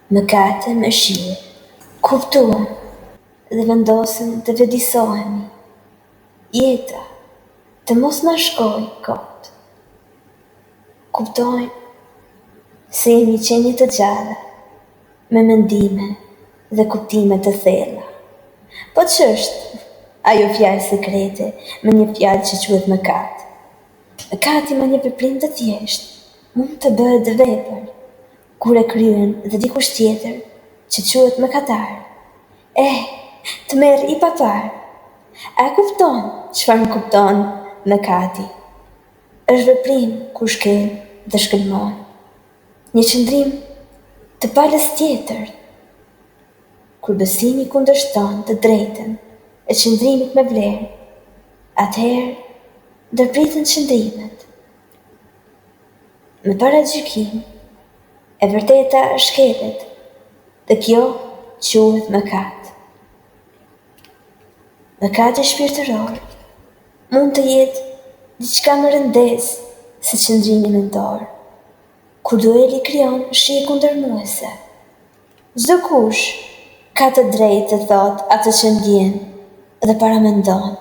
Mëkate me shije, kuptuan dhe vendosën të vëdisohemi. Jeta të mos në shkoj kot. Kuptojnë se jemi qenje të gjalla, me mendime dhe kuptime të thella. Po ç'është ajo fjalë sekrete me një fjalë që quhet mëkat? Mëkati me një veprim të thjeshtë mund të bëhet vepër kur e kryen dhe dikush tjetër që quhet mëkatar. Të merr i papar. A kupton çfarë më kupton mëkati? Është veprim kur shkel dhe shkëlqon. Një qëndrim të palës tjetër. Kur besimi kundërshton të drejtën e qëndrimit me vlerë, atëherë ndërpritën qëndrimet. Me paragjykim, e vërteta shkelet dhe kjo quhet mëkat. Mëkati shpirtëror mund të jetë diçka më rëndez se qëndrimi mendor, ku dueli krijon shije kundërmuese. Çdo kush ka të drejtë të thotë atë që ndjen dhe paramendon.